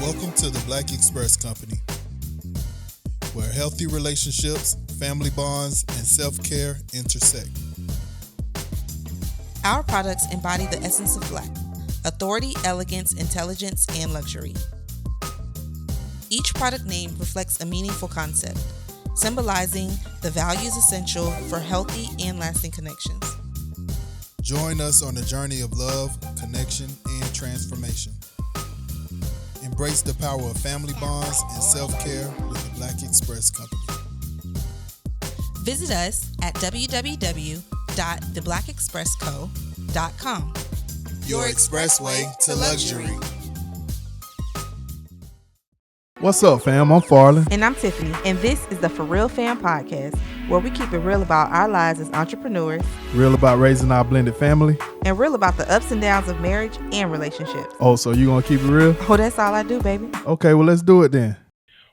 Welcome to the Black Express Company, where healthy relationships, family bonds, and self-care intersect. Our products embody the essence of Black: authority, elegance, intelligence, and luxury. Each product name reflects a meaningful concept, symbolizing the values essential for healthy and lasting connections. Join us on the journey of love, connection, and transformation. Embrace the power of family bonds and self-care with the Black Express Company. Visit us at www.theblackexpressco.com. Your expressway to luxury. What's up, fam? I'm Farland. And I'm Tiffany, and this is the For Real Fam podcast, where we keep it real about our lives as entrepreneurs, Real about raising our blended family. and real about the ups and downs of marriage and relationships. Oh, so you gonna keep it real? Oh, that's all I do, baby. Okay, well, let's do it then.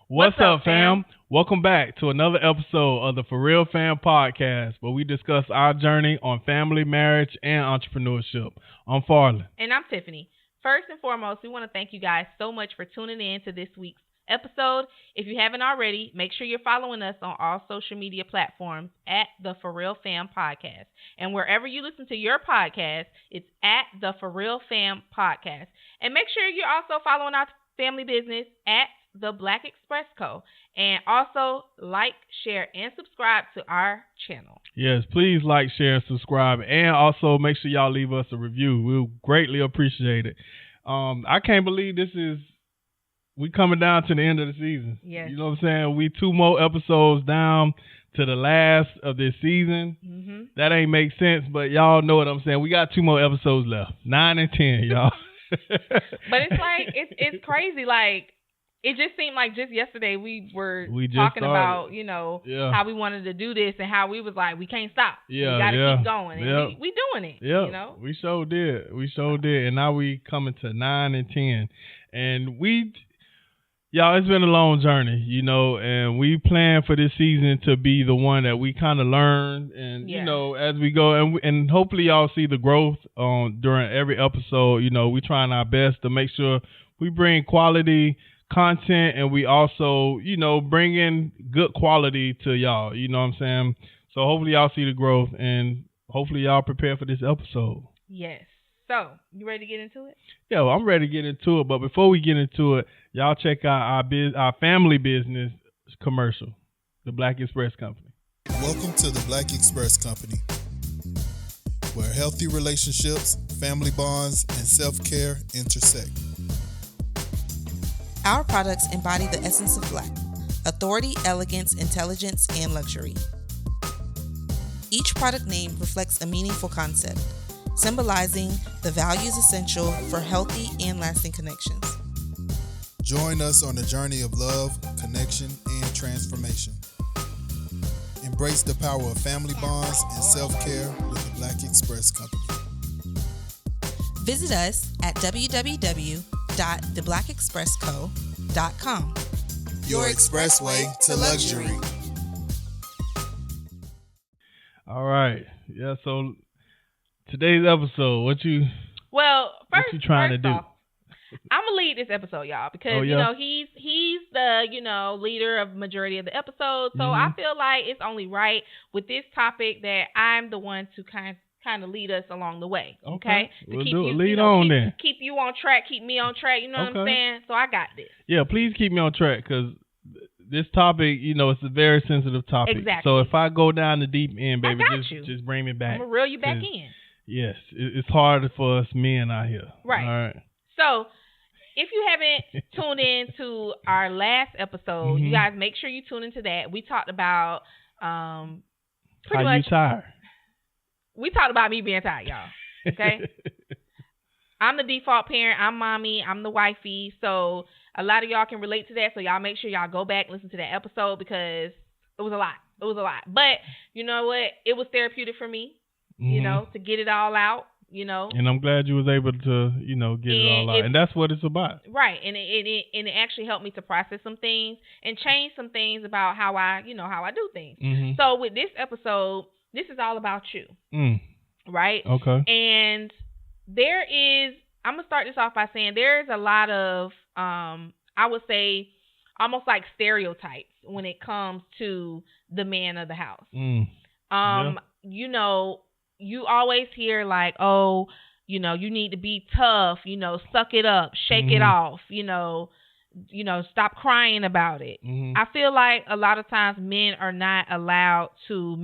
What's up, fam? Welcome back to another episode of the For Real Fam podcast, where we discuss our journey on family, marriage, and entrepreneurship. I'm Farland. And I'm Tiffany. First and foremost, we want to thank you guys so much for tuning in to this week's episode. If you haven't already, make sure you're following us on all social media platforms at the For Real Fam podcast. And wherever you listen to your podcast, it's at the For Real Fam podcast. And make sure you're also following our family business at the Black Express Co. And also like, share, and subscribe to our channel. Yes, please like, share, and subscribe. And also make sure y'all leave us a review. We'll greatly appreciate it. I can't believe we coming down to the end of the season. Yes. You know what I'm saying? We 2 more episodes down to the last of this season. Mm-hmm. That ain't make sense, but y'all know what I'm saying. We got 2 more episodes left. 9 and 10, y'all. But it's like, it's crazy. Like, it just seemed like just yesterday we just talking about, how we wanted to do this and how we was like, we can't stop. Yeah, we got to keep going. And we doing it, Yeah, we sure did. We sure did. And now we coming to 9 and 10. And y'all, it's been a long journey, and we plan for this season to be the one that we kind of learn and, as we go. And hopefully y'all see the growth during every episode. We trying our best to make sure we bring quality content and we also, bring in good quality to y'all. You know what I'm saying? So hopefully y'all see the growth and hopefully y'all prepare for this episode. Yes. So, you ready to get into it? Yeah, well, I'm ready to get into it. But before we get into it, y'all check out our family business commercial, the Black Express Company. Welcome to the Black Express Company, where healthy relationships, family bonds, and self-care intersect. Our products embody the essence of Black: authority, elegance, intelligence, and luxury. Each product name reflects a meaningful concept, symbolizing the values essential for healthy and lasting connections. Join us on the journey of love, connection, and transformation. Embrace the power of family bonds and self-care with the Black Express Company. Visit us at www.theblackexpressco.com. Your expressway to luxury. All right. Yeah, so today's episode, what you trying to do? Off, I'm gonna lead this episode, y'all, because he's the leader of majority of the episodes. So I feel like it's only right with this topic that I'm the one to kind of lead us along the way. Okay, we'll do it. Lead on then. Keep you on track. Keep me on track. You know what I'm saying? So I got this. Yeah, please keep me on track because this topic, it's a very sensitive topic. Exactly. So if I go down the deep end, baby, just bring me back. I'm gonna reel you back in. Yes, it's hard for us men out here. Right. All right. So, if you haven't tuned in to our last episode, you guys make sure you tune into that. We talked about pretty much. You tired? We talked about me being tired, y'all. Okay. I'm the default parent. I'm mommy. I'm the wifey. So a lot of y'all can relate to that. So y'all make sure y'all go back and listen to that episode because it was a lot. It was a lot. But you know what? It was therapeutic for me. To get it all out, And I'm glad you was able to, get it all out. And that's what it's about. Right. And it actually helped me to process some things and change some things about how I do things. Mm-hmm. So with this episode, this is all about you. Right? Okay. And I'm going to start this off by saying there is a lot of I would say, almost like stereotypes when it comes to the man of the house. Yeah. You know, you always hear like, oh, you know, you need to be tough, you know, suck it up, shake it off, you know, stop crying about it. I feel like a lot of times men are not allowed to,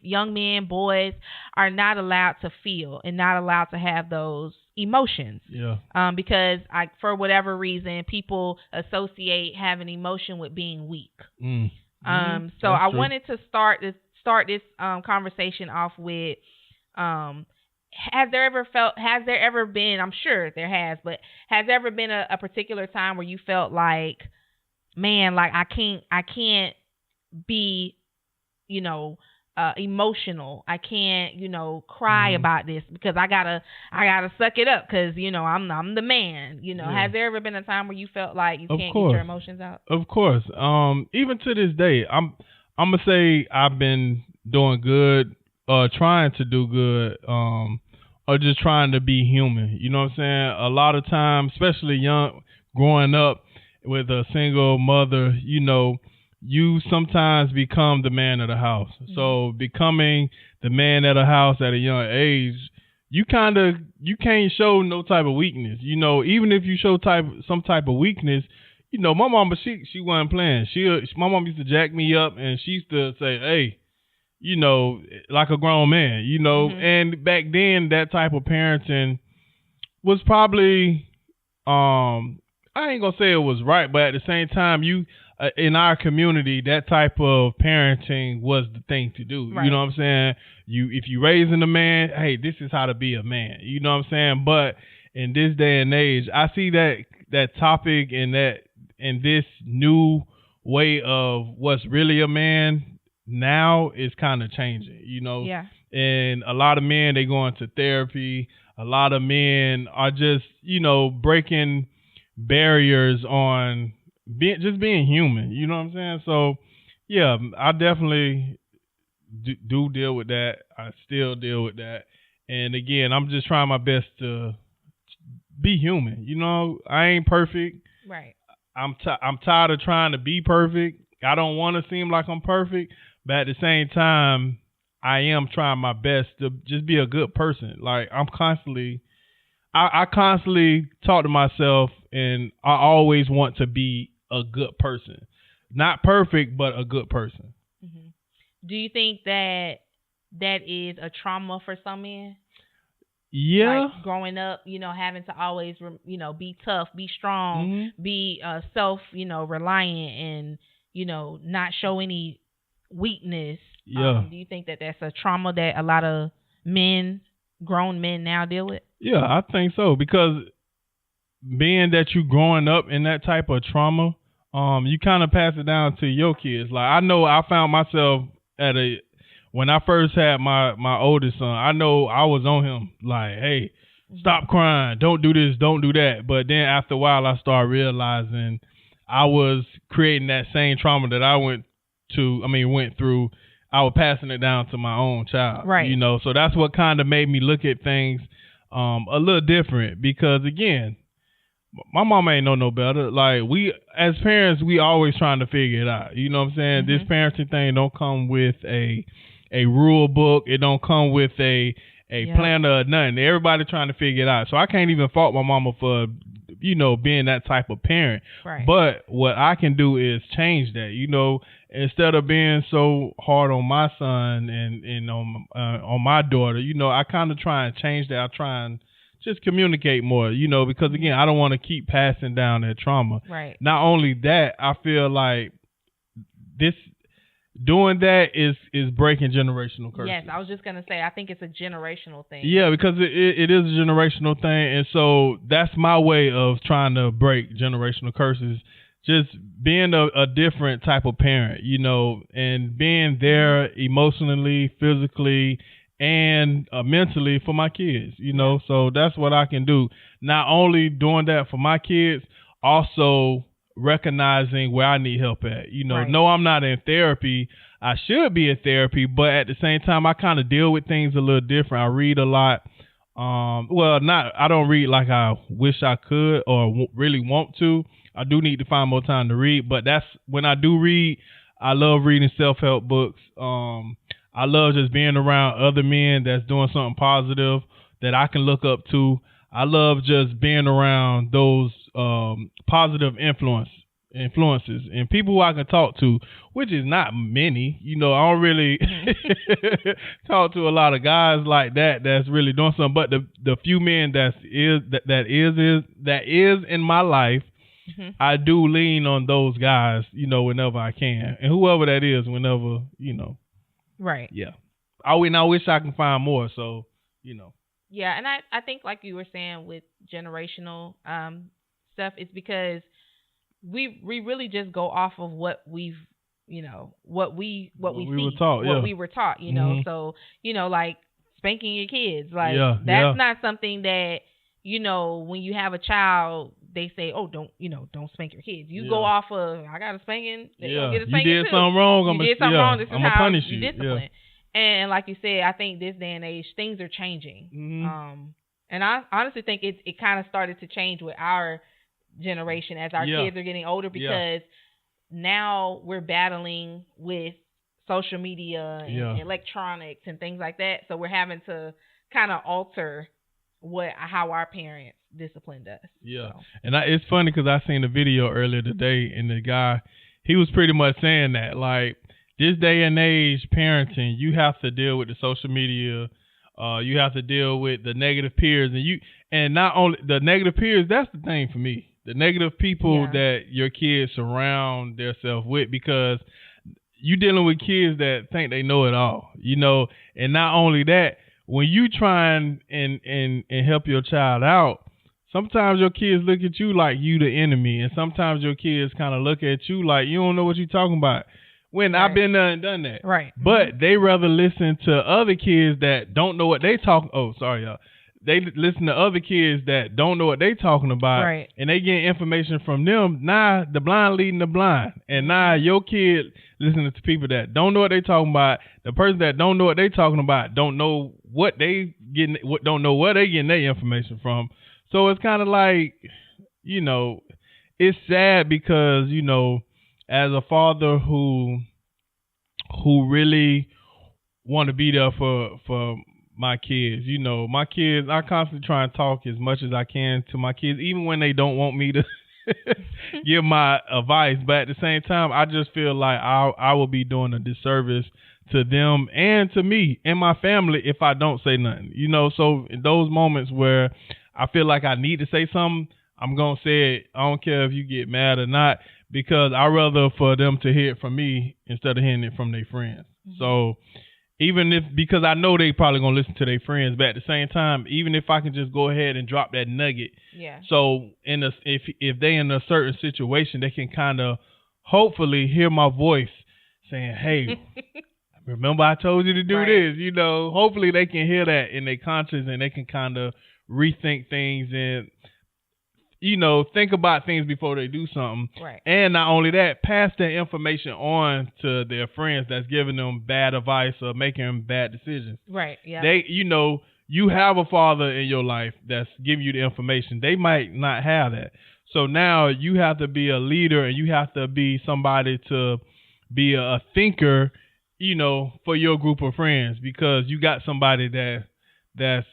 young men, boys are not allowed to feel and not allowed to have those emotions. Yeah. Because for whatever reason, people associate having emotion with being weak. So I wanted to start this conversation off with, has there ever been, I'm sure there has, but has there ever been a particular time where you felt like, man, like I can't be, you know, emotional. I can't, you know, cry about this because I gotta suck it up because, you know, I'm the man. You know, has there ever been a time where you felt like you can't get your emotions out? Of course. Even to this day, I'm gonna say I've been doing good, trying to do good, or just trying to be human. You know what I'm saying? A lot of times, especially growing up with a single mother, you know, you sometimes become the man of the house. So becoming the man of the house at a young age, you can't show no type of weakness. You know, even if you show some type of weakness, you know, my mama, she wasn't playing. My mom used to jack me up, and she used to say, hey, you know, like a grown man, you know. And back then, that type of parenting was probably, I ain't gonna say it was right, but at the same time, in our community, that type of parenting was the thing to do. Right. You know what I'm saying? If you raising a man, hey, this is how to be a man. You know what I'm saying? But in this day and age, I see that topic and this new way of what's really a man now is kind of changing, you know. Yeah. And a lot of men, they go into therapy. A lot of men are just, you know, breaking barriers on being human. You know what I'm saying? So, yeah, I definitely do deal with that. I still deal with that. And again, I'm just trying my best to be human. You know, I ain't perfect. Right. I'm tired of trying to be perfect. I don't want to seem like I'm perfect. But at the same time, I am trying my best to just be a good person. Like I constantly talk to myself, and I always want to be a good person. Not perfect, but a good person. Do you think that is a trauma for some men? Yeah. Like growing up, you know, having to always, you know, be tough, be strong, be self, you know, reliant, and, you know, not show any weakness. Yeah. Do you think that that's a trauma that a lot of grown men now deal with? Yeah, I think so, because being that you growing up in that type of trauma, you kind of pass it down to your kids. Like I know I found myself when I first had my oldest son, I know I was on him like, hey, stop crying, don't do this, don't do that. But then after a while, I started realizing I was creating that same trauma that I went through. I was passing it down to my own child. Right. You know, so that's what kind of made me look at things a little different, because again, my mama ain't know no better. Like we, as parents, we always trying to figure it out. You know what I'm saying? This parenting thing don't come with a rule book. It don't come with a plan or nothing. Everybody trying to figure it out. So I can't even fault my mama for, you know, being that type of parent. Right. But what I can do is change that. You know, instead of being so hard on my son and on my daughter, you know, I kind of try and change that. I try and just communicate more, you know, because again, I don't want to keep passing down that trauma. Right. Not only that, I feel like doing that is breaking generational curses. Yes, I was just going to say, I think it's a generational thing. Yeah, because it is a generational thing. And so that's my way of trying to break generational curses. Just being a different type of parent, you know, and being there emotionally, physically, and mentally for my kids, you know. So that's what I can do. Not only doing that for my kids, also recognizing where I need help at. You know, no, I'm not in therapy. I should be in therapy, but at the same time, I kind of deal with things a little different. I read a lot. I don't read like I wish I could or really want to. I do need to find more time to read. But that's when I do read. I love reading self-help books. I love just being around other men that's doing something positive that I can look up to. I love just being around those positive influences and people who I can talk to, which is not many. You know, I don't really talk to a lot of guys like that's really doing something. But the few men that is in my life, I do lean on those guys, you know, whenever I can, and whoever that is, whenever, you know. Right. Yeah. I wish I can find more. So, you know. Yeah, and I think like you were saying with generational stuff, it's because we really just go off of what we've, you know, what we were taught, you know. So, you know, like spanking your kids, like that's not something that, you know, when you have a child, they say, oh, don't spank your kids. You go off of, I got a spanking. They don't get a spanking. You did something wrong. You did something wrong. This is how punish you discipline. And like you said, I think this day and age, things are changing. And I honestly think it kind of started to change with our generation as our kids are getting older, because now we're battling with social media and electronics and things like that. So we're having to kind of alter how our parents disciplined us. Yeah. So. And it's funny because I seen a video earlier today, and the guy, he was pretty much saying that, like, this day and age parenting, you have to deal with the social media. You have to deal with the negative peers, and not only the negative peers. That's the thing for me. The negative people that your kids surround themselves with, because you dealing with kids that think they know it all, you know. And not only that, when you try and help your child out, sometimes your kids look at you like you the enemy, and sometimes your kids kind of look at you like you don't know what you're talking about. When I've been there and done that. Right. But they rather listen to other kids that don't know what they talking. Oh, sorry, y'all. They listen to other kids that don't know what they talking about. Right. And they get information from them. Now the blind leading the blind. And now your kid listening to people that don't know what they talking about. The person that don't know what they talking about don't know what they getting. Don't know where they getting their information from. So it's kind of like, you know, it's sad because, you know, as a father who really want to be there for my kids, you know, my kids, I constantly try and talk as much as I can to my kids, even when they don't want me to give my advice. But at the same time, I just feel like I will be doing a disservice to them and to me and my family if I don't say nothing, you know. So in those moments where I feel like I need to say something, I'm going to say it. I don't care if you get mad or not, because I'd rather for them to hear it from me instead of hearing it from their friends. So because I know they probably going to listen to their friends, but at the same time, even if I can just go ahead and drop that nugget. Yeah. So if they in a certain situation, they can kind of hopefully hear my voice saying, hey, remember I told you to do this, you know. Hopefully they can hear that in their conscience, and they can kind of rethink things and, you know, think about things before they do something. Right. And not only that, pass that information on to their friends that's giving them bad advice or making them bad decisions. Right. Yeah. They, you know, you have a father in your life that's giving you the information. They might not have that. So now you have to be a leader, and you have to be somebody to be a thinker, you know, for your group of friends, because you got somebody that's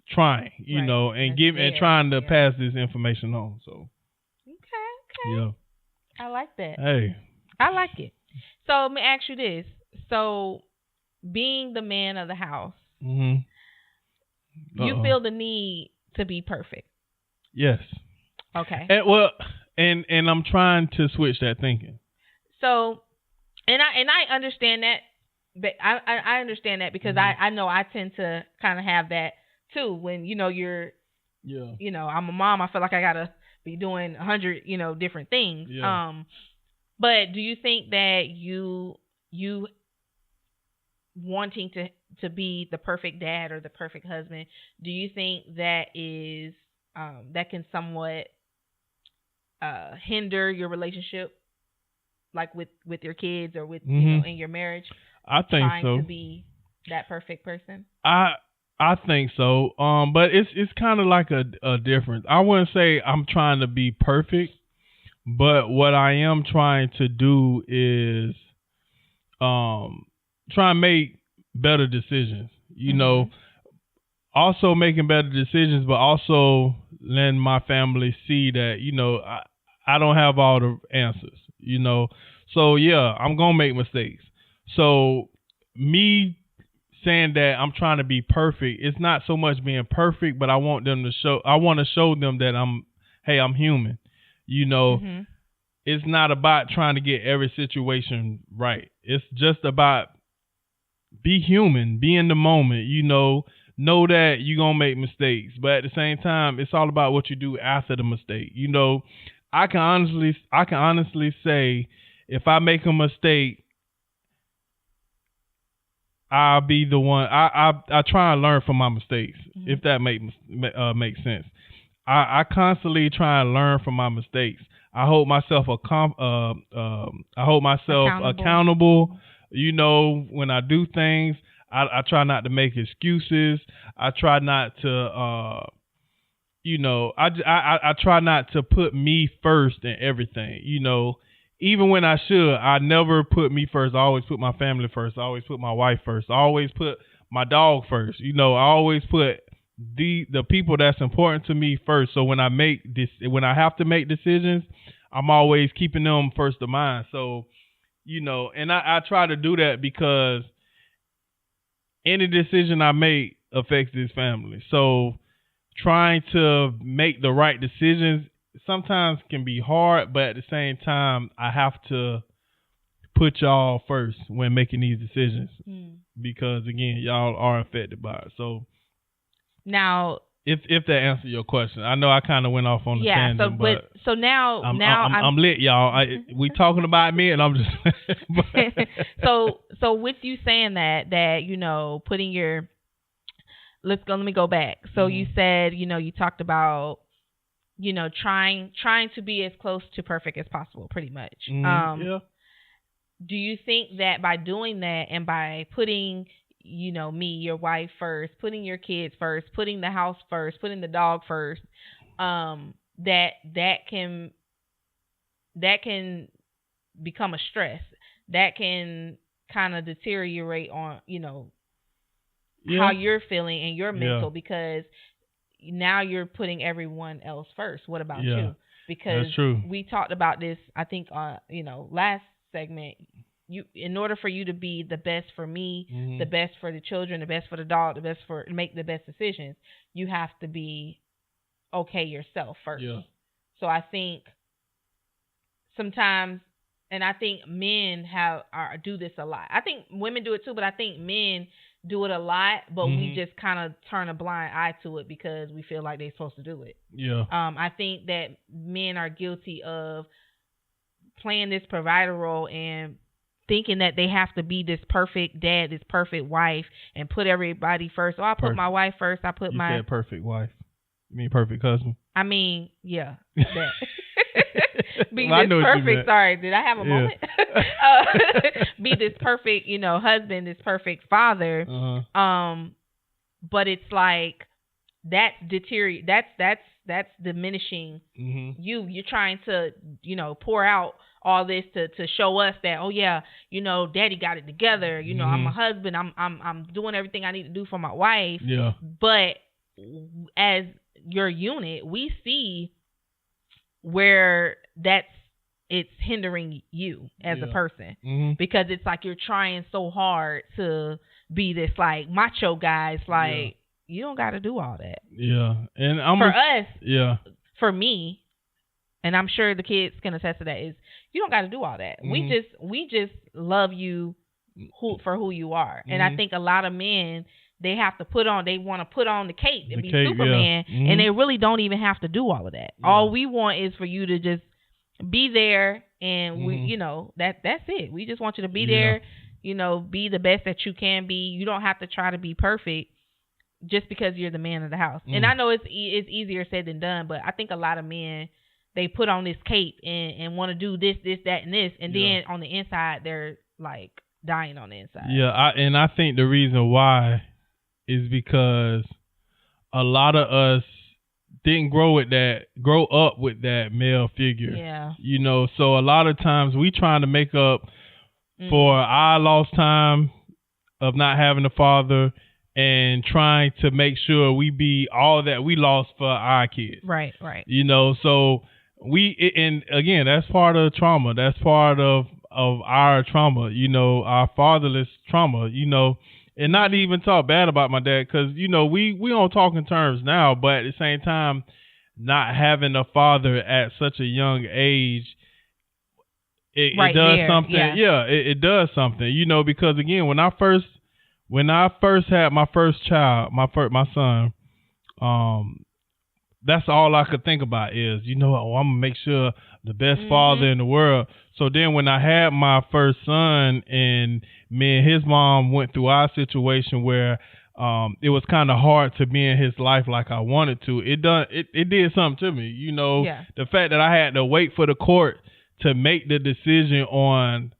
trying, you know, and trying to pass this information on. So okay. Yeah. I like that. Hey. I like it. So let me ask you this. So being the man of the house, you feel the need to be perfect? Yes. Okay. And I'm trying to switch that thinking. So and I understand that, but I understand that because I know I tend to kind of have that too. When, you know, you know, I'm a mom, I feel like I gotta be doing 100, you know, different things. Yeah. But do you think that you wanting to be the perfect dad or the perfect husband, do you think that is that can somewhat hinder your relationship, like with your kids or with you know, in your marriage? I think trying so. To be that perfect person. I think so. But it's kind of like a difference. I wouldn't say I'm trying to be perfect, But what I am trying to do is try and make better decisions. You know, also making better decisions, but also letting my family see that, you know, I don't have all the answers, you know. So yeah, I'm gonna make mistakes. So me saying that I'm trying to be perfect, it's not so much being perfect, but I want to show them that I'm human. You know, it's not about trying to get every situation right. It's just about be human, be in the moment, you know that you're going to make mistakes. But at the same time, it's all about what you do after the mistake. You know, I can honestly say if I make a mistake, I'll be the one. I try and learn from my mistakes, if that makes sense. I constantly try and learn from my mistakes. I hold myself accountable. You know, when I do things, I try not to make excuses. I try not to, I try not to put me first in everything. You know, even when I should, I never put me first. I always put my family first. I always put my wife first. I always put my dog first. You know, I always put the people that's important to me first. So when I have to make decisions, I'm always keeping them first of mind. So, you know, and I try to do that because any decision I make affects this family. So trying to make the right decisions sometimes can be hard, but at the same time, I have to put y'all first when making these decisions because, again, y'all are affected by it. So now, if that answers your question, I know I kind of went off on the tangent, so now I'm lit, y'all. We talking about me, and I'm just so with you saying that you know, putting your let me go back. So you said, you know, you talked about, you know, trying to be as close to perfect as possible, pretty much. Yeah. Do you think that by doing that and by putting, you know, me, your wife first, putting your kids first, putting the house first, putting the dog first, that can become a stress, that can kind of deteriorate on, you know, how you're feeling and your mental, because now you're putting everyone else first. What about you? Because we talked about this, I think, you know, last segment. You, in order for you to be the best for me, the best for the children, the best for the dog, the best for make the best decisions, you have to be okay yourself first. Yeah. So I think sometimes, and I think men do this a lot. I think women do it too, but I think men do it a lot, but we just kind of turn a blind eye to it because we feel like they're supposed to do it. Yeah. I think that men are guilty of playing this provider role and thinking that they have to be this perfect dad, this perfect wife, and put everybody first. Oh, I put my wife first. I put my... You said perfect wife. You mean perfect husband? I mean, yeah. That. Be this perfect... Sorry, did I have a moment? Be this perfect, you know, husband, this perfect father. But it's like, that's diminishing you. You're trying to, you know, pour out all this to show us that, oh yeah, you know, daddy got it together. You know, I'm a husband. I'm doing everything I need to do for my wife. Yeah. But as your unit, we see where it's hindering you as a person, because it's like you're trying so hard to be this like macho guy. It's like, you don't got to do all that. Yeah. And for me, and I'm sure the kids can attest to that, is you don't got to do all that. We just love you for who you are. And I think a lot of men, they want to put on the cape and be Superman, and they really don't even have to do all of that. Yeah. All we want is for you to just be there, and we, you know, that's it. We just want you to be there, you know, be the best that you can be. You don't have to try to be perfect just because you're the man of the house. And I know it's easier said than done, but I think a lot of men, they put on this cape and want to do this, that, and this, and then on the inside they're like dying on the inside. Yeah, I think the reason why is because a lot of us didn't grow up with that male figure. Yeah. You know, so a lot of times we trying to make up for our lost time of not having a father and trying to make sure we be all that we lost for our kids. Right. You know, so and again, that's part of trauma. That's part of our trauma, you know, our fatherless trauma, you know, and not even talk bad about my dad because, you know, we on talking terms now, but at the same time, not having a father at such a young age, it does something. Yeah, it does something, you know, because again, when I first had my first child, my son, that's all I could think about is, you know, I'm gonna make sure the best father in the world. So then when I had my first son and me and his mom went through our situation where it was kind of hard to be in his life like I wanted to, it did something to me, you know. The fact that I had to wait for the court to make the decision on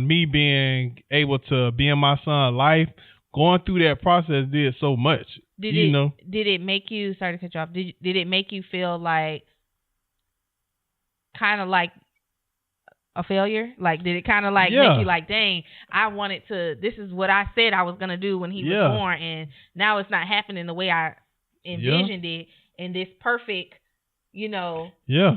me being able to be in my son's life, going through that process did so much. Did it make you, sorry to cut you off, did it make you feel like kind of like a failure? Like, did it kind of like make you like, dang, I wanted to, this is what I said I was going to do when he was born, and now it's not happening the way I envisioned it, and this perfect, you know,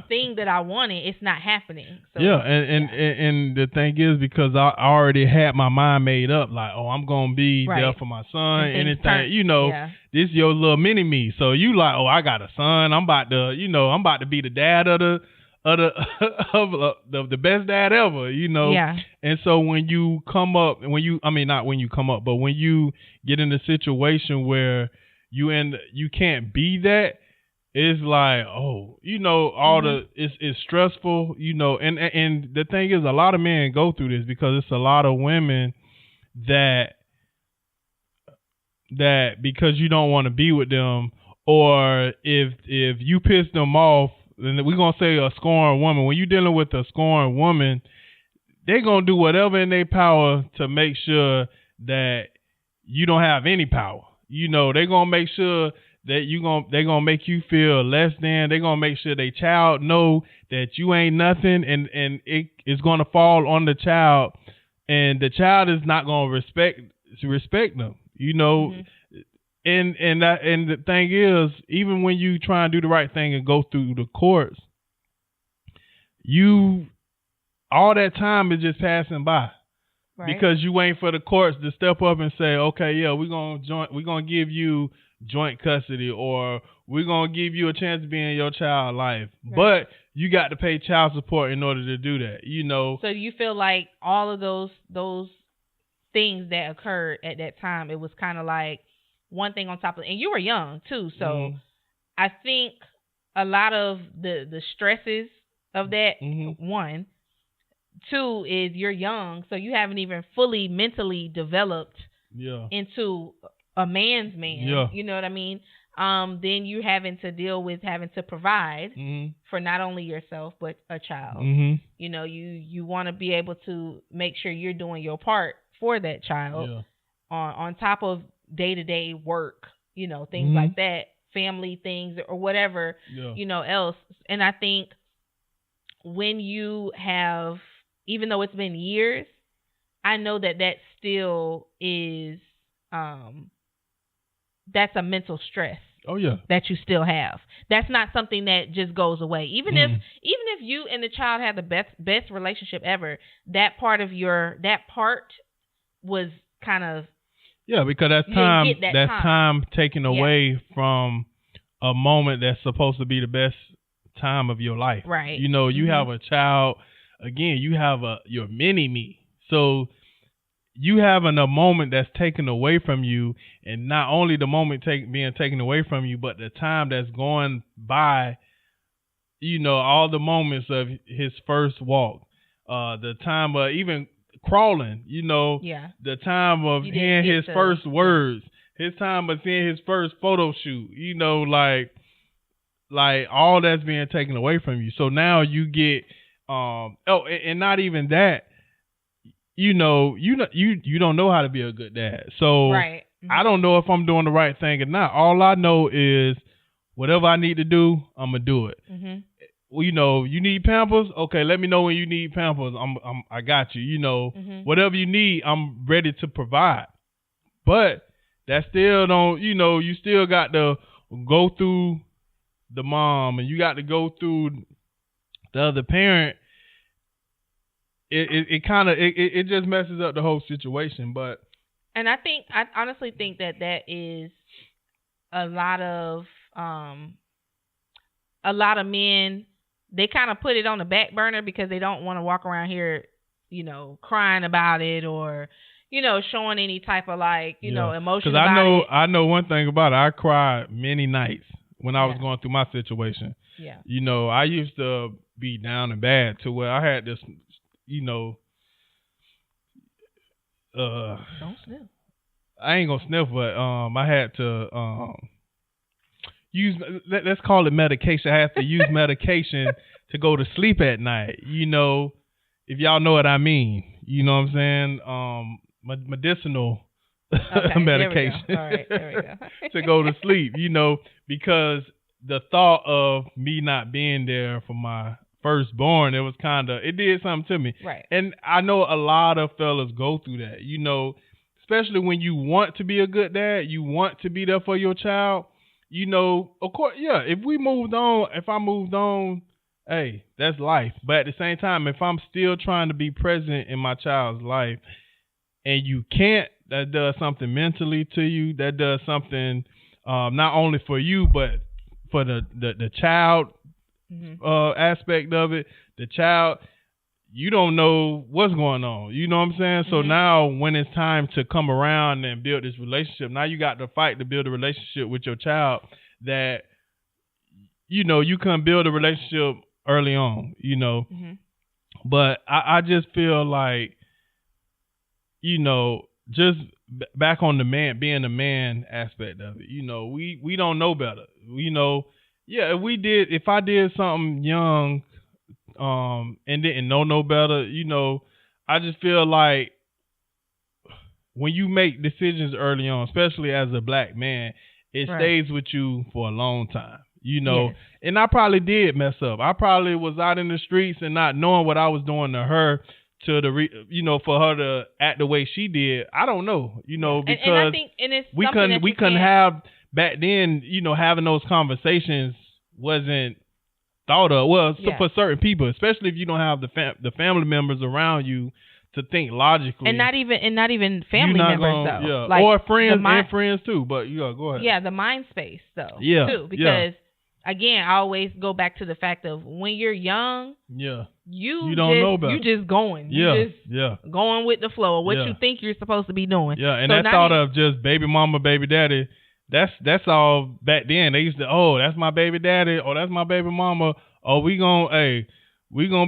thing that I wanted, it's not happening. So, and the thing is, because I already had my mind made up, like, oh, I'm gonna be there for my son, anything, you know, this is your little mini me. So you like, oh, I got a son, I'm about to be the dad of the best dad ever, you know. And so when you get in a situation where you can't be that, it's like, oh, you know, it's stressful, you know, and the thing is, a lot of men go through this because it's a lot of women that because you don't want to be with them, or if you piss them off, then we're gonna say a scorned woman. When you're dealing with a scorned woman, they're gonna do whatever in their power to make sure that you don't have any power. You know, they're gonna make sure that they're gonna make you feel less than. They're gonna make sure their child know that you ain't nothing, and it's gonna fall on the child, and the child is not gonna respect them. You know, and the thing is, even when you try and do the right thing and go through the courts, all that time is just passing by. Right. Because you waiting for the courts to step up and say, okay, yeah, we're gonna give you joint custody, or we're gonna give you a chance to be in your child's life, but you got to pay child support in order to do that, you know. So you feel like all of those things that occurred at that time, it was kind of like one thing on top of, and you were young too, so I think a lot of the stresses of that, one, two is you're young, so you haven't even fully mentally developed into a man's man. You know what I mean? Then you having to deal with having to provide for not only yourself but a child. You know, you want to be able to make sure you're doing your part for that child on top of day-to-day work, you know, things like that, family things or whatever, you know, else. And I think when you have, even though it's been years, I know that still is that's a mental stress. Oh yeah. That you still have. That's not something that just goes away. Even if you and the child had the best relationship ever, that part was kind of because that's time. That's time taken away from a moment that's supposed to be the best time of your life. Right. You know, you have a child. Again, you have your mini me. So you having a moment that's taken away from you, and not only the moment being taken away from you, but the time that's going by, you know, all the moments of his first walk, the time of even crawling, you know, the time of hearing his first words, his time of seeing his first photo shoot, you know, like all that's being taken away from you. So now you get, and not even that, you know, you don't know how to be a good dad. So I don't know if I'm doing the right thing or not. All I know is whatever I need to do, I'm gonna do it. Mm-hmm. Well, you know, you need Pampers. Okay, let me know when you need Pampers. I got you. You know, whatever you need, I'm ready to provide. But that still don't, you know, you still got to go through the mom, and you got to go through the other parent. It just messes up the whole situation. But I honestly think that is a lot of men. They kind of put it on the back burner because they don't want to walk around here, you know, crying about it or, you know, showing any type of like, you know, emotion about it. Because I know one thing about it. I cried many nights when I was going through my situation. Yeah. You know, I used to be down and bad to where I had this, you know, don't sniff. I ain't gonna sniff, but I had to use, let's call it medication. I have to use medication to go to sleep at night. You know, if y'all know what I mean. You know what I'm saying? Medicinal medication. All right, there we go. To go to sleep, you know, because the thought of me not being there for my firstborn, it did something to me. Right. And I know a lot of fellas go through that, you know, especially when you want to be a good dad, you want to be there for your child. You know, of course, yeah, if I moved on, hey, that's life. But at the same time, if I'm still trying to be present in my child's life and you can't, that does something mentally to you. That does something not only for you, but for the child aspect of it. The child, you don't know what's going on. You know what I'm saying? So now when it's time to come around and build this relationship, now you got to fight to build a relationship with your child that, you know, you can build a relationship early on, you know. But I just feel like, you know, just back on the man, being the man aspect of it, you know, we don't know better. You know, yeah, if I did something young, and didn't know no better, you know, I just feel like when you make decisions early on, especially as a black man, it stays with you for a long time, you know. Yes. And I probably did mess up. I probably was out in the streets and not knowing what I was doing to her, you know, for her to act the way she did. I don't know, you know, because and I think, and it's we couldn't have back then, you know, having those conversations wasn't thought of. Well, for certain people, especially if you don't have the family members around you to think logically, and not even family members though, yeah, like, or friends and friends too. But yeah, go ahead. Yeah, the mind space though, too, because again, I always go back to the fact of when you're young, you don't know better. You just going, going with the flow of what you think you're supposed to be doing. Yeah, and so that thought of just baby mama, baby daddy. That's all back then. They used to, oh, that's my baby daddy, or that's my baby mama, or we gonna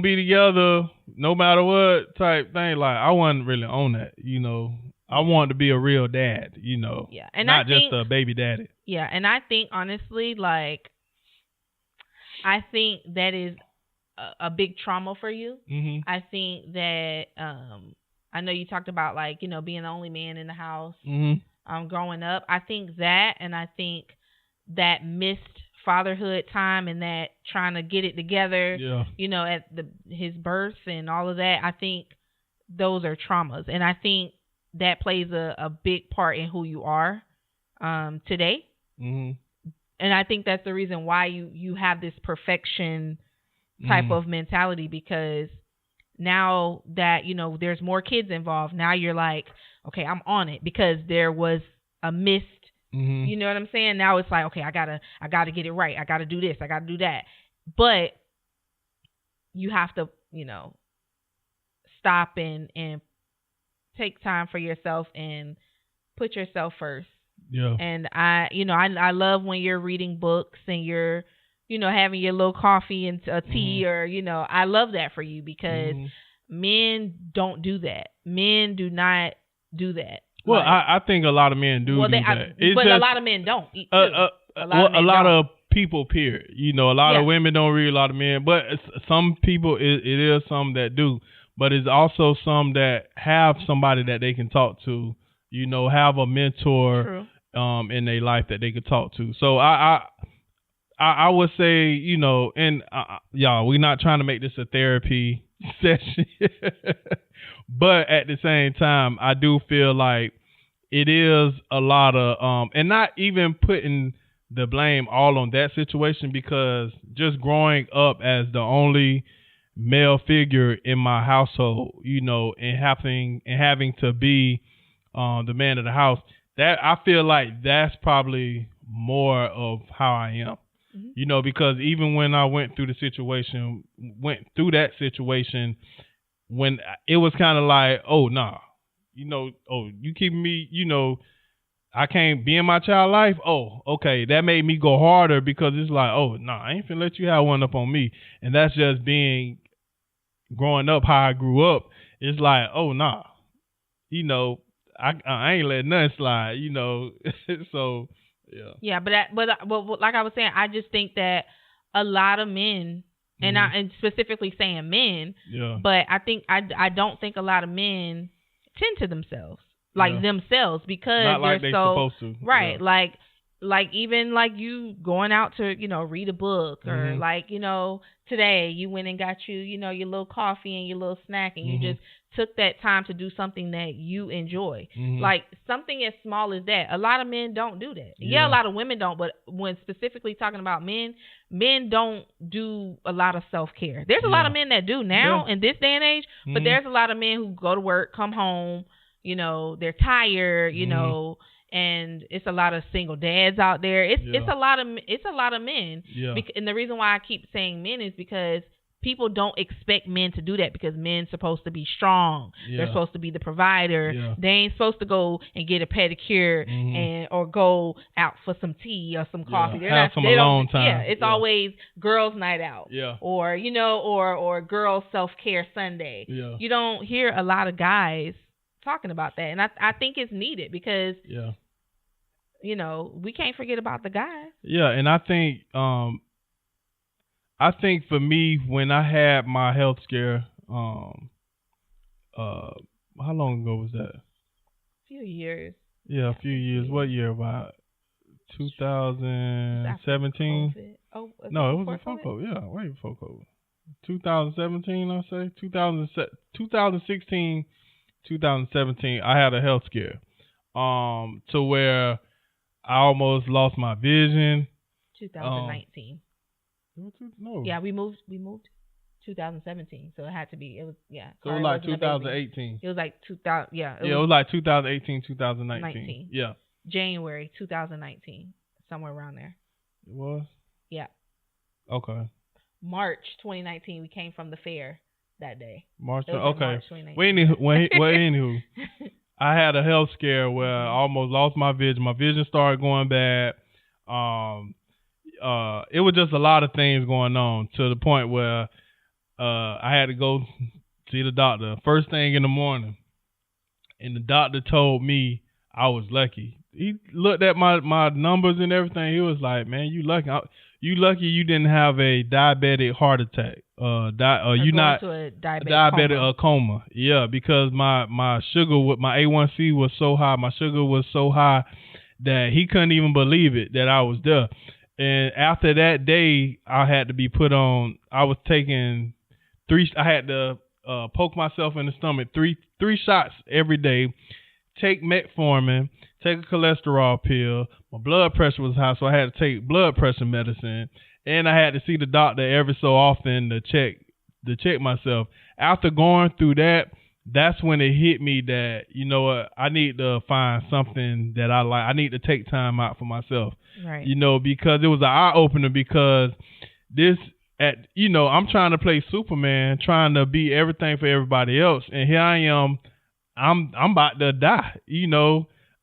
be together no matter what type thing. Like, I wasn't really on that, you know. I wanted to be a real dad, you know. Yeah, and not just a baby daddy. Yeah, and I think honestly, like, I think that is a big trauma for you. I think that I know you talked about, like, you know, being the only man in the house. Growing up, I think that, and I think that missed fatherhood time and that trying to get it together, you know, at his birth and all of that, I think those are traumas, and I think that plays a big part in who you are today. And I think that's the reason why you have this perfection type of mentality, because now that, you know, there's more kids involved, now you're like, okay, I'm on it because there was a missed, you know what I'm saying? Now it's like, okay, I gotta get it right. I gotta do this. I gotta do that. But you have to, you know, stop and take time for yourself and put yourself first. Yeah. And I love when you're reading books and you're, you know, having your little coffee and a tea, or, you know, I love that for you, because men don't do that. Men do not do that. Well, I think a lot of men do that. But a lot of men don't. A lot of people, period. You know, a lot of women don't read, a lot of men. But some people, it is some that do. But it's also some that have somebody that they can talk to, you know, have a mentor in their life that they can talk to. So I would say, and y'all, we're not trying to make this a therapy session, but at the same time, I do feel like it is a lot of, and not even putting the blame all on that situation, because just growing up as the only male figure in my household, and having to be the man of the house, that I feel like that's probably more of how I am. Because even when I went through that situation, when it was kind of like, oh, nah, you keeping me, I can't be in my child life. Oh, okay. That made me go harder, because it's like, oh, nah, I ain't finna let you have one up on me. And that's just growing up how I grew up. It's like, oh, nah, I ain't letting nothing slide, so. Yeah. Yeah, but like I was saying, I just think that a lot of men, and specifically saying men, but I don't think a lot of men tend to themselves, themselves, because not like they're so supposed to. Right, yeah. like even like you going out to read a book, or today you went and got your little coffee and your little snack, and you just took that time to do something that you enjoy. Like something as small as that. A lot of men don't do that. Yeah, a lot of women don't, but when specifically talking about men don't do a lot of self-care. There's a lot of men that do now in this day and age, but there's a lot of men who go to work, come home, they're tired, and it's a lot of single dads out there. It's a lot of men. Yeah. And the reason why I keep saying men is because people don't expect men to do that, because men's supposed to be strong. Yeah. They're supposed to be the provider. Yeah. They ain't supposed to go and get a pedicure or go out for some tea or some coffee. Yeah. Have some alone time. Yeah, it's always girls' night out. Yeah. Or or girls' self-care Sunday. Yeah. You don't hear a lot of guys talking about that, and I think it's needed, because we can't forget about the guys. Yeah, and I think for me, when I had my health scare, how long ago was that? A few years. Yeah, a few years. What year? About 2017? Oh, no, it was before COVID. Yeah, way before COVID. 2017, I say. 2016, 2017, I had a health scare. To where I almost lost my vision. 2019. No. Yeah, we moved 2017, so it had to be. It was So it was like 2018. It was like 2000. Yeah. It was like 2018, 2019. Yeah. January 2019, somewhere around there. It was. Yeah. Okay. March 2019, we came from the fair that day. March 2019. Anywho, I had a health scare where I almost lost my vision. My vision started going bad. It was just a lot of things going on, to the point where I had to go see the doctor first thing in the morning, and the doctor told me I was lucky. He looked at my numbers and everything. He was like, "Man, you lucky. You lucky you didn't have a diabetic heart attack. You not to a diabetic coma. Yeah, because my sugar, my A1C was so high. My sugar was so high that he couldn't even believe it that I was there." And after that day, I had to be put on. I was taking I had to poke myself in the stomach three shots every day. Take metformin. Take a cholesterol pill. My blood pressure was high, so I had to take blood pressure medicine, and I had to see the doctor every so often to check myself. After going through that, that's when it hit me that, you know what, I need to find something that I like. I need to take time out for myself. Right. Because it was an eye opener, because I'm trying to play Superman, trying to be everything for everybody else, and here I am. I'm about to die.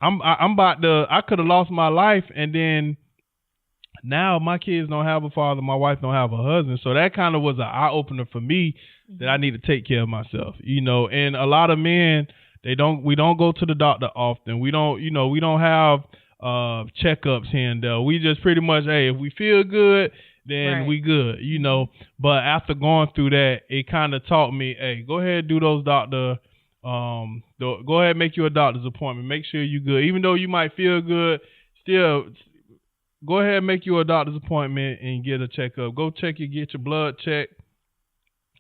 I'm about to. I could have lost my life, and then now my kids don't have a father, my wife don't have a husband. So that kind of was an eye opener for me, that I need to take care of myself. And a lot of men, we don't go to the doctor often. We don't have checkups here and there. We just pretty much, hey, if we feel good, then we good. But after going through that, it kind of taught me, hey, go ahead and do those doctor. Go ahead and make you a doctor's appointment. Make sure you're good. Even though you might feel good, still go ahead and make you a doctor's appointment and get a checkup. Go get your blood checked.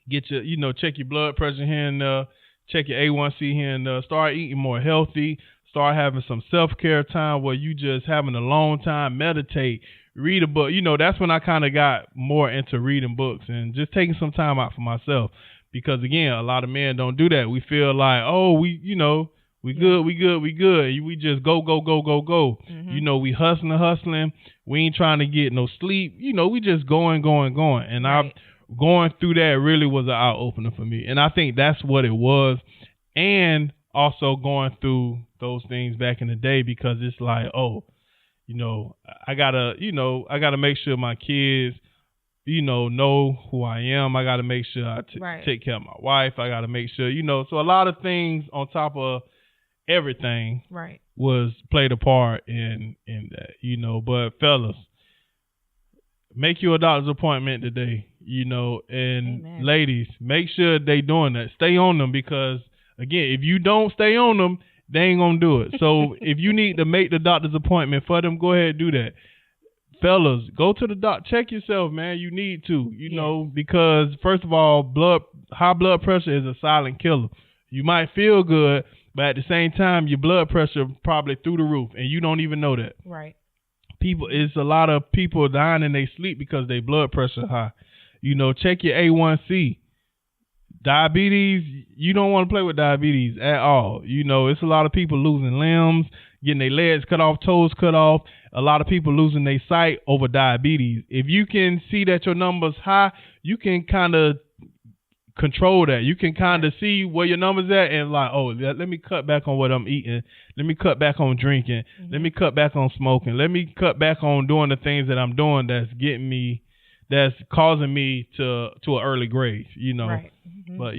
Get your, check your blood pressure here and there. Check your A1C here and there. Start eating more healthy. Start having some self-care time where you just having a long time, meditate, read a book. That's when I kind of got more into reading books and just taking some time out for myself. Because, again, a lot of men don't do that. We feel like, oh, we good. We just go. Mm-hmm. We hustling. We ain't trying to get no sleep. We just going. And Right. going through that really was an eye-opener for me. And I think that's what it was. And also going through those things back in the day, because it's like, I gotta make sure my kids, know who I am. I gotta make sure I take care of my wife. I gotta make sure, so a lot of things on top of everything Right. was played a part in that, but fellas, make you a doctor's appointment today, and Amen. ladies, make sure they doing that. Stay on them, because again, if you don't stay on them, they ain't gonna do it. So if you need to make the doctor's appointment for them, go ahead and do that. Fellas, go to the doc, check yourself, man. You need to, because first of all, high blood pressure is a silent killer. You might feel good, but at the same time, your blood pressure probably through the roof, and you don't even know that. Right. It's a lot of people dying in their sleep because their blood pressure high. Check your A1C. Diabetes, you don't want to play with diabetes at all. It's a lot of people losing limbs, getting their legs cut off, toes cut off. A lot of people losing their sight over diabetes. If you can see that your number's high, you can kind of control that. You can kind of see where your number's at and like, let me cut back on what I'm eating. Let me cut back on drinking. Mm-hmm. Let me cut back on smoking. Let me cut back on doing the things that I'm doing that's causing me to an early grave, Right. Mm-hmm. But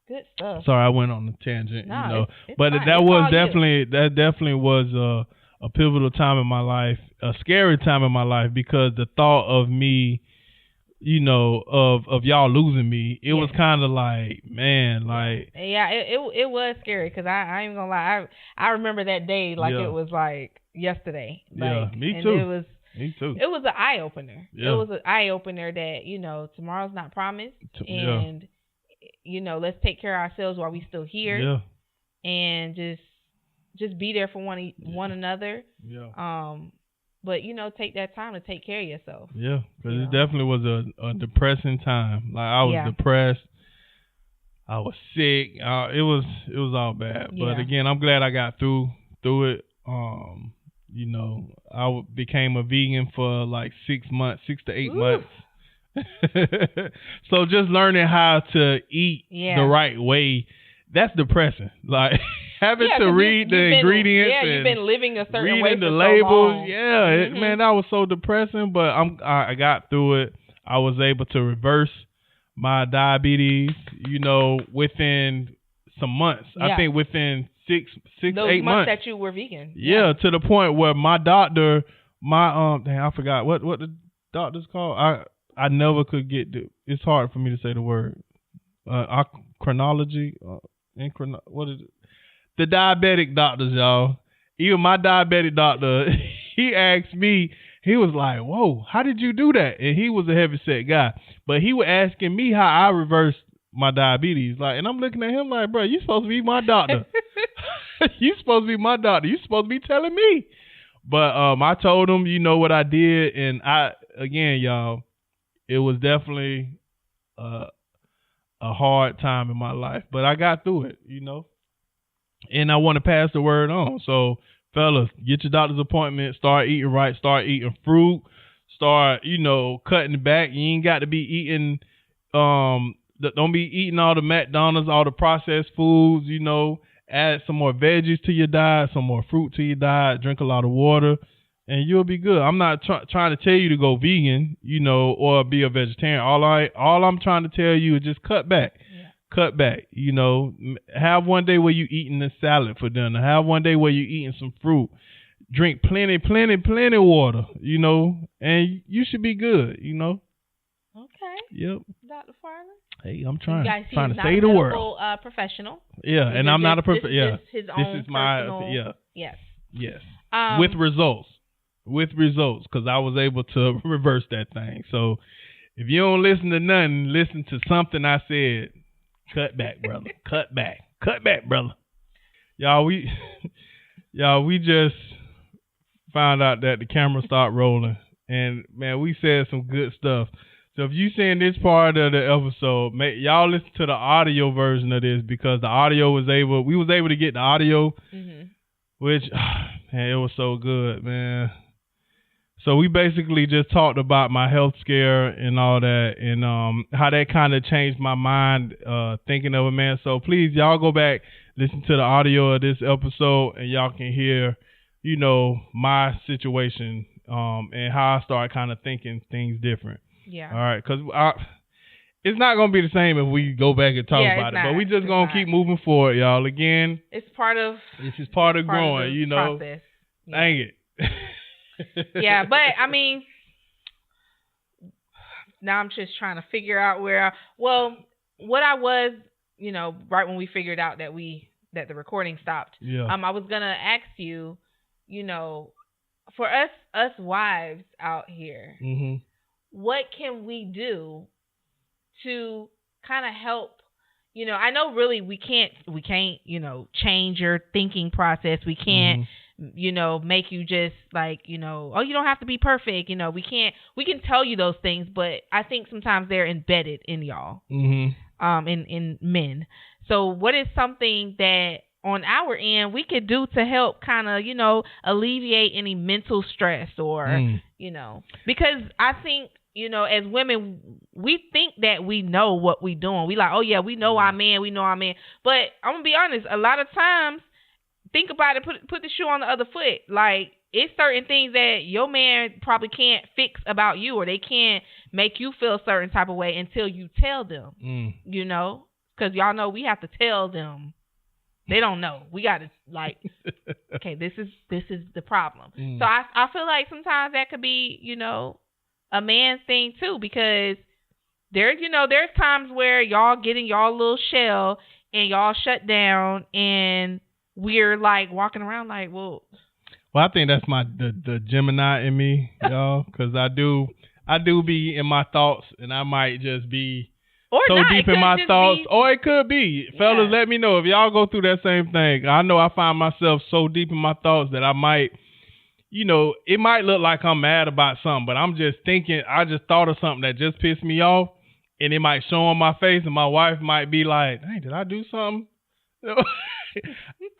Good stuff. sorry, I went on a tangent, No, it's but fine. that It's was all you. definitely was a pivotal time in my life, a scary time in my life, because the thought of me, of y'all losing me, it was kind of like, man, like, Yeah, it was scary, because I ain't gonna lie, I remember that day like it was like yesterday. Yeah, me and too. Me too. It was an eye opener. Yeah. It was an eye opener that tomorrow's not promised, Yeah. and let's take care of ourselves while we still here, Yeah. and just be there for one another. Yeah. But take that time to take care of yourself. Yeah, because it definitely was a depressing time. Like, I was depressed. I was sick. It was all bad. Yeah. But again, I'm glad I got through it. I became a vegan for like 6 to 8 months. So just learning how to eat the right way, that's depressing. Like, having to read the ingredients. Yeah, you've been living a certain way reading for the so labels. long. Yeah, Mhm. man, that was so depressing. But I got through it. I was able to reverse my diabetes, within some months. Yeah. I think within 6 Those 8 months that you were vegan. Yeah, to the point where my doctor, I forgot what the doctor's called. I never could get it's hard for me to say the word. Chronology, what is it? The diabetic doctors, y'all. Even my diabetic doctor, he asked me. He was like, "Whoa, how did you do that?" And he was a heavyset guy, but he was asking me how I reversed my diabetes. Like, and I'm looking at him like, "Bro, you supposed to be my doctor. You supposed to be my doctor. You supposed to be telling me." But I told him, what I did, and y'all, it was definitely a hard time in my life, but I got through it, and I want to pass the word on. So, fellas, get your doctor's appointment, start eating right, start eating fruit, start, cutting back. You ain't got to be eating, don't be eating all the McDonald's, all the processed foods, add some more veggies to your diet, some more fruit to your diet, drink a lot of water, and you'll be good. I'm not trying to tell you to go vegan, or be a vegetarian. All I'm trying to tell you is just cut back. Yeah. Cut back, have one day where you eating a salad for dinner. Have one day where you eating some fruit. Drink plenty water, and you should be good, Okay. Yep. Dr. Farley. Hey, I'm You trying guys, he's to not save a the medical, world. professional. Yeah, and I'm not a This yeah. is his This own is my personal, yeah. Yes. Yes. Um, With results. with results because I was able to reverse that thing. So if you don't listen to nothing, listen to something I said. Cut back, brother. Cut back, brother. Y'all, we just found out that the camera stopped rolling, and man, we said some good stuff. So if you seeing this part of the episode, y'all listen to the audio version of this because the audio we was able to get the audio, which man, it was so good, man. So we basically just talked about my health scare and all that, and how that kind of changed my mind thinking of it, man. So please, y'all go back, listen to the audio of this episode, and y'all can hear, my situation and how I started kind of thinking things different. Yeah. All right, because it's not going to be the same if we go back and talk about it, but we just going to keep moving forward, y'all. Again, this is part of growing, process. Yeah. Dang it. Yeah, but I mean, now I'm just trying to figure out what I was, right when we figured out that the recording stopped. Yeah. I was gonna ask you, for us wives out here, what can we do to kind of help? I know really we can't, change your thinking process. We can't, make you just like, oh, you don't have to be perfect. We can tell you those things, but I think sometimes they're embedded in y'all, in men. So what is something that on our end we could do to help kind of, alleviate any mental stress or, because I think, as women, we think that we know what we doing. We like, oh yeah, we know our man. But I'm gonna be honest, a lot of times, think about it, put the shoe on the other foot. Like, it's certain things that your man probably can't fix about you, or they can't make you feel a certain type of way until you tell them, because y'all know we have to tell them. They don't know. We got to okay, this is the problem. So I feel like sometimes that could be, a man's thing too, because there's times where y'all get in y'all little shell and y'all shut down, and we're like walking around like, well, I think that's the Gemini in me, y'all, because I do be in my thoughts, and I might just be so deep in my thoughts, or it could be. Yeah. Fellas, let me know if y'all go through that same thing. I know I find myself so deep in my thoughts that I might, it might look like I'm mad about something, but I'm just thinking, I just thought of something that just pissed me off, and it might show on my face, and my wife might be like, hey, did I do something?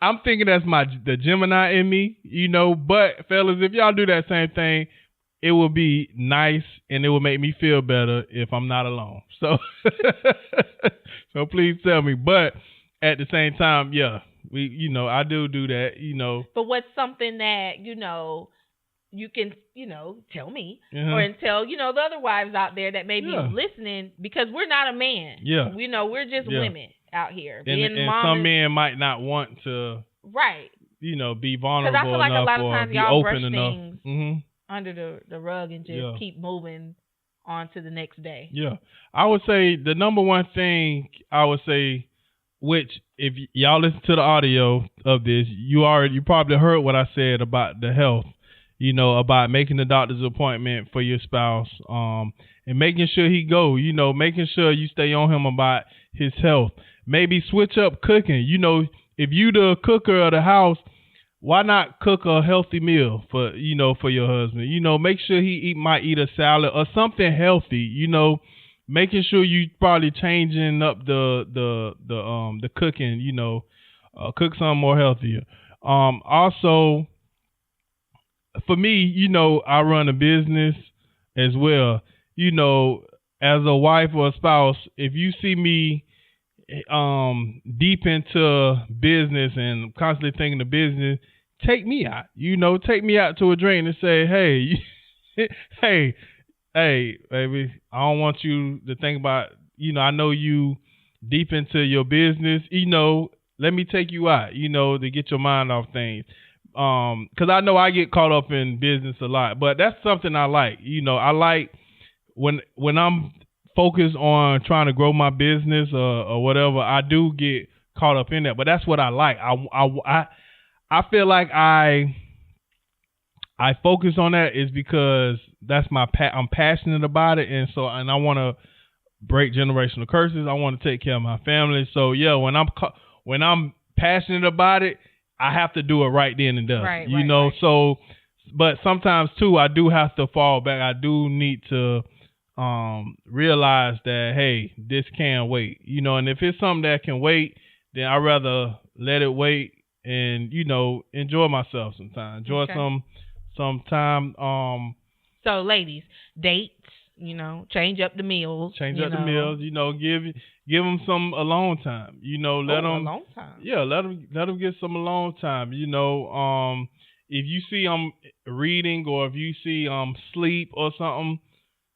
I'm thinking that's the Gemini in me, but fellas, if y'all do that same thing, it will be nice and it will make me feel better if I'm not alone. So, so please tell me. But at the same time, yeah, I do that, But what's something that, you can, tell me or tell, the other wives out there that may be listening, because we're not a man. Yeah. We're just women out here. And some men might not want to, right, be vulnerable because I feel like enough a lot of or times be y'all open brush enough. things under the rug and just keep moving on to the next day. Yeah. I would say the number one thing I would say, which if y'all listen to the audio of this, you probably heard what I said about the health, about making the doctor's appointment for your spouse, and making sure he go, making sure you stay on him about his health. Maybe switch up cooking. If you the cooker of the house, why not cook a healthy meal for your husband? Make sure he might eat a salad or something healthy. Making sure you probably changing up the cooking. Cook something more healthier. Also, for me, I run a business as well. As a wife or a spouse, if you see me deep into business and constantly thinking of business, take me out. Take me out to a drink and say, hey, baby, I don't want you to think about, I know you deep into your business, let me take you out, to get your mind off things. Because I know I get caught up in business a lot, but that's something I like. I like when I'm focused on trying to grow my business or whatever, I do get caught up in that. But that's what I like. I feel like I I focus on that is because that's I'm passionate about it, and I want to break generational curses. I want to take care of my family. So yeah, when I'm passionate about it, I have to do it right then and there. Right, you know. Right. So, but sometimes too, I do have to fall back. I do need to realize that, hey, this can wait. You know, and if it's something that can wait, then I'd rather let it wait and, you know, enjoy myself sometimes. Enjoy some time. So ladies, dates, you know, change up the meals. The meals, you know, give them some alone time. You know, let them alone time. Yeah, let them get some alone time. You know, if you see them reading or if you see sleep or something,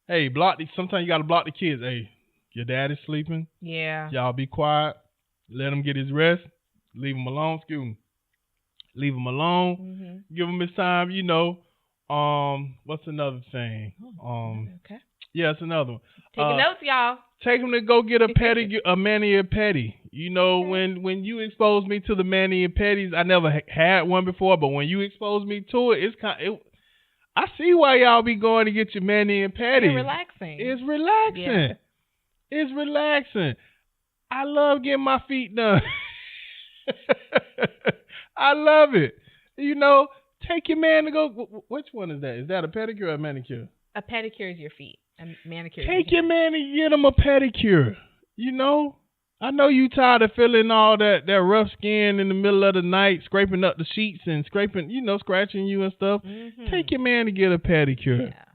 hey, sometimes you got to block the kids. Hey, your dad is sleeping. Yeah. Y'all be quiet. Let him get his rest. Leave him alone. Leave him alone. Mm-hmm. Give him his time. You know. What's another thing? Okay. Yeah, it's another one. Taking notes, y'all. Take him to go get a mani and pedi. You know, when you expose me to the mani and pedis, I never had one before, but when you expose me to it, I see why y'all be going to get your mani and pedi. It's relaxing. It's relaxing. Yeah. It's relaxing. I love getting my feet done. I love it. You know, take your man to go. Which one is that? Is that a pedicure or a manicure? A pedicure is your feet. A manicure. Take your man and get him a pedicure. You know, I know you tired of feeling all that rough skin in the middle of the night, scraping up the sheets and scraping, you know, scratching you and stuff. Mm-hmm. Take your man to get a pedicure. Yeah.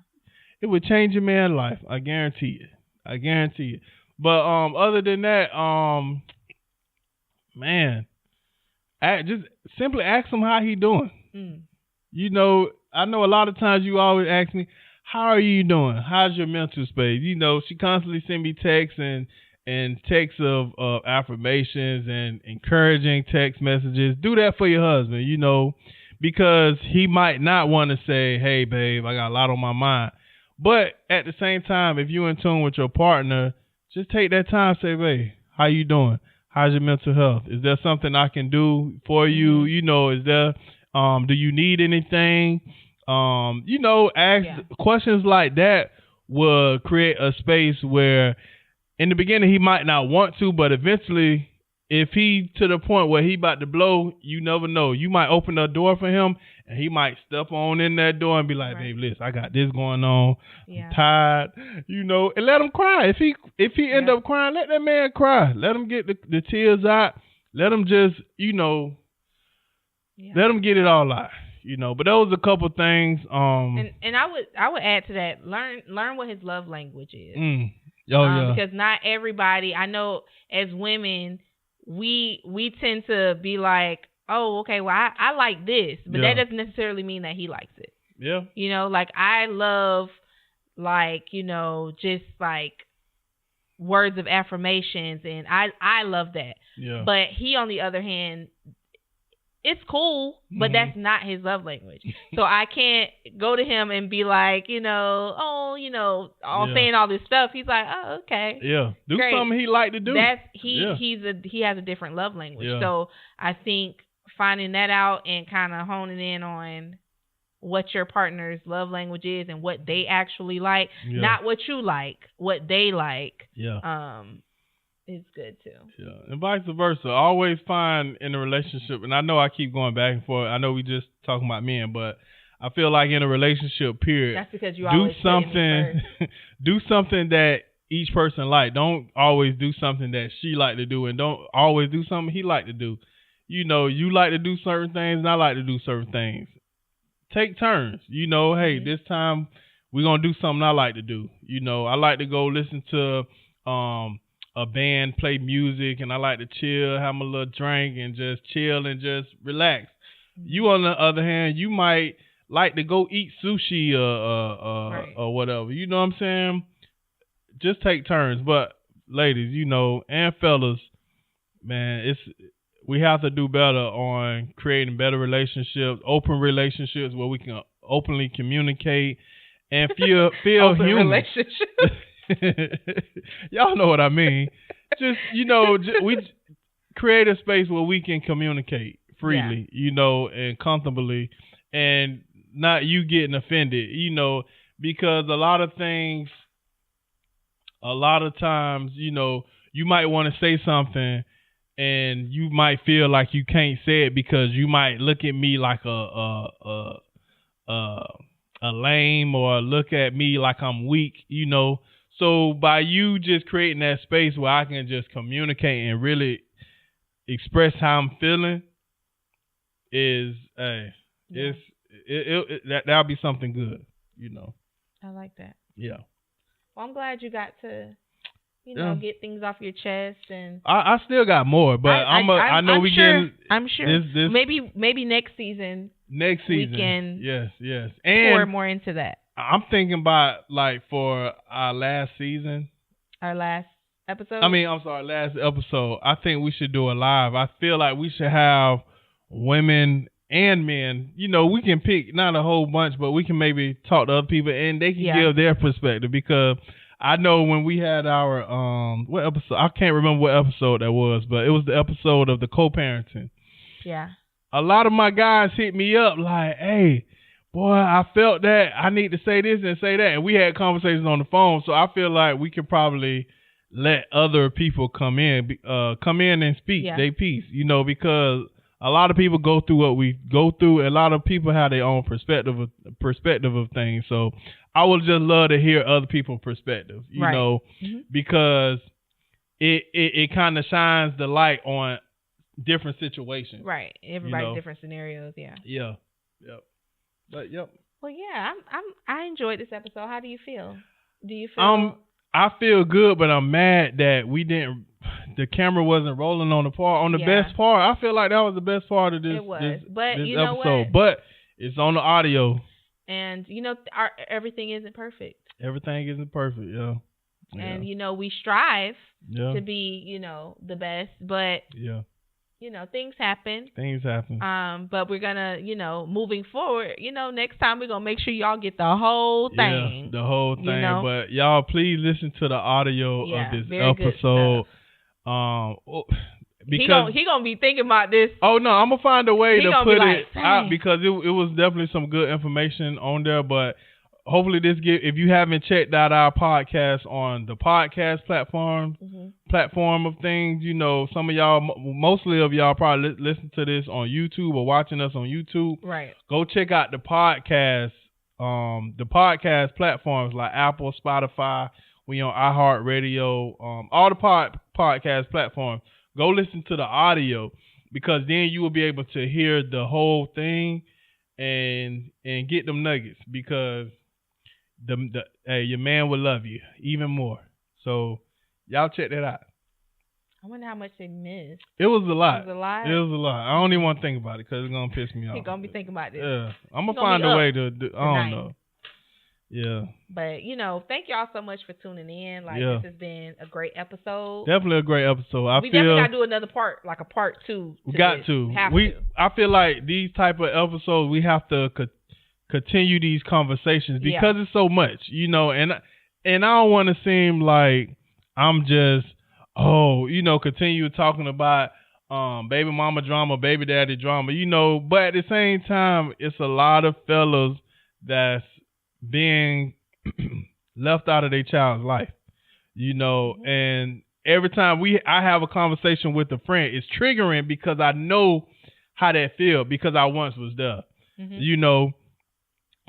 It would change your man's life. I guarantee it. But other than that, man, just simply ask him how he doing. Mm. You know, I know a lot of times you always ask me, how are you doing? How's your mental space? You know, she constantly send me texts and texts of affirmations and encouraging text messages. Do that for your husband, you know, because he might not want to say, hey, babe, I got a lot on my mind. But at the same time, if you're in tune with your partner, just take that time, say, babe, how you doing? How's your mental health? Is there something I can do for you? You know, is there, do you need anything? You know, ask questions like that will create a space where in the beginning he might not want to, but eventually if he to the point where he about to blow, you never know. You might open the door for him and he might step on in that door and be like, babe, listen, I got this going on. I'm tired, you know, and let him cry. If he end up crying, let that man cry. Let him get the tears out. Let him just, you know, let him get it all out. You know, but those are a couple things. And I would add to that, learn what his love language is. Because not everybody, I know as women, we tend to be like, oh, okay, well I like this, but that doesn't necessarily mean that he likes it. Yeah. You know, like I love, like, you know, just like words of affirmations, and I love that. Yeah. But he, on the other hand, it's cool, but that's not his love language. So I can't go to him and be like, you know, saying all this stuff. He's like, oh, okay. Yeah. Do great. something he like to do. He has a different love language. Yeah. So I think finding that out and kind of honing in on what your partner's love language is and what they actually like, not what you like, what they like. Yeah. Is good too. Yeah, and vice versa. Always find in a relationship, and I know I keep going back and forth. I know we just talking about men, but I feel like in a relationship period, that's because you always do something that each person like. Don't always do something that she like to do, and don't always do something he like to do. You know, you like to do certain things, and I like to do certain things. Take turns. You know, hey, this time we're gonna do something I like to do. You know, I like to go listen to a band play music, and I like to chill, have my little drink, and just chill and just relax. You, on the other hand, you might like to go eat sushi or whatever. You know what I'm saying? Just take turns. But ladies, you know, and fellas, man, we have to do better on creating better relationships, open relationships where we can openly communicate and feel human. Relationship. Y'all know what I mean. Just, you know, we create a space where we can communicate freely, you know, and comfortably, and not you getting offended, you know, because a lot of times, you know, you might want to say something and you might feel like you can't say it because you might look at me like a lame, or look at me like I'm weak, you know. So by you just creating that space where I can just communicate and really express how I'm feeling that'll be something good, you know. I like that. Yeah. Well, I'm glad you got to, you know, get things off your chest, and I still got more, but I know we sure, getting. I'm sure. This maybe next season. We can yes, pour and more into that. I'm thinking about, like, for our last season. Our last episode. Last episode. I think we should do a live. I feel like we should have women and men. You know, we can pick not a whole bunch, but we can maybe talk to other people and they can give their perspective, because I know when we had our what episode, I can't remember what episode that was, but it was the episode of the co-parenting. Yeah. A lot of my guys hit me up like, "Hey, boy, I felt that I need to say this and say that," and we had conversations on the phone. So I feel like we could probably let other people come in and speak their piece, you know, because a lot of people go through what we go through. A lot of people have their own perspective of things. So I would just love to hear other people's perspective, you know, because it kind of shines the light on different situations. Right. Everybody's different scenarios. Yeah. Yeah. Yep. But yep. Well, yeah, I enjoyed this episode. How do you feel? Do you feel? I feel good, but I'm mad that the camera wasn't rolling on the best part. I feel like that was the best part of this. It was. This you know episode. what? But it's on the audio. And, you know, everything isn't perfect. Everything isn't perfect, yeah. And, you know, we strive to be, you know, the best. But, you know, things happen. But we're going to, you know, moving forward, you know, next time we're going to make sure y'all get the whole thing. Yeah, the whole thing. You know? But y'all, please listen to the audio of this episode. Because he gonna be thinking about this. Oh no, I'm gonna find a way to put it out, because it was definitely some good information on there. But hopefully if you haven't checked out our podcast on the podcast platform of things, you know, some of y'all, mostly of y'all probably listen to this on YouTube or watching us on YouTube. Right. Go check out the podcast platforms like Apple, Spotify. We on iHeartRadio, all the podcast platforms. Go listen to the audio, because then you will be able to hear the whole thing and get them nuggets, because your man will love you even more. So y'all check that out. I wonder how much they missed. It was a lot. It was a lot? It was a lot. I don't even want to think about it, because it's going to piss me off. He's going to be thinking about this. Yeah. I'm going to find a way to do. I don't know. Yeah. But, you know, thank y'all so much for tuning in. Like, this has been a great episode. Definitely a great episode. We definitely got to do another part, like a part 2. We got to. I feel like these type of episodes, we have to continue these conversations, because it's so much, you know, and I don't want to seem like I'm just, continue talking about baby mama drama, baby daddy drama, you know, but at the same time, it's a lot of fellas that's being left out of their child's life, you know, and every time I have a conversation with a friend, it's triggering, because I know how that feels, because I once was there, you know.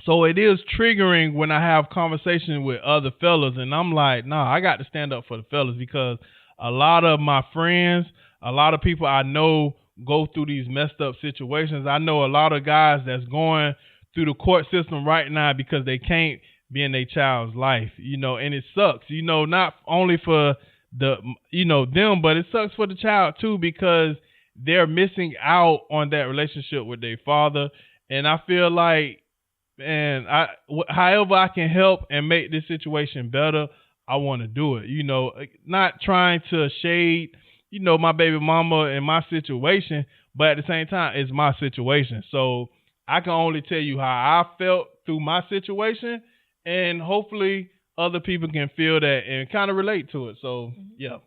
So it is triggering when I have conversations with other fellas, and I'm like, nah, I got to stand up for the fellas, because a lot of my friends, a lot of people I know go through these messed up situations. I know a lot of guys that's going through the court system right now because they can't be in their child's life, you know, and it sucks, you know, not only for them, but it sucks for the child too, because they're missing out on that relationship with their father. And I feel like, man, however I can help and make this situation better, I want to do it, you know, not trying to shade, you know, my baby mama and my situation, but at the same time, it's my situation. So I can only tell you how I felt through my situation, and hopefully other people can feel that and kind of relate to it. So, yeah,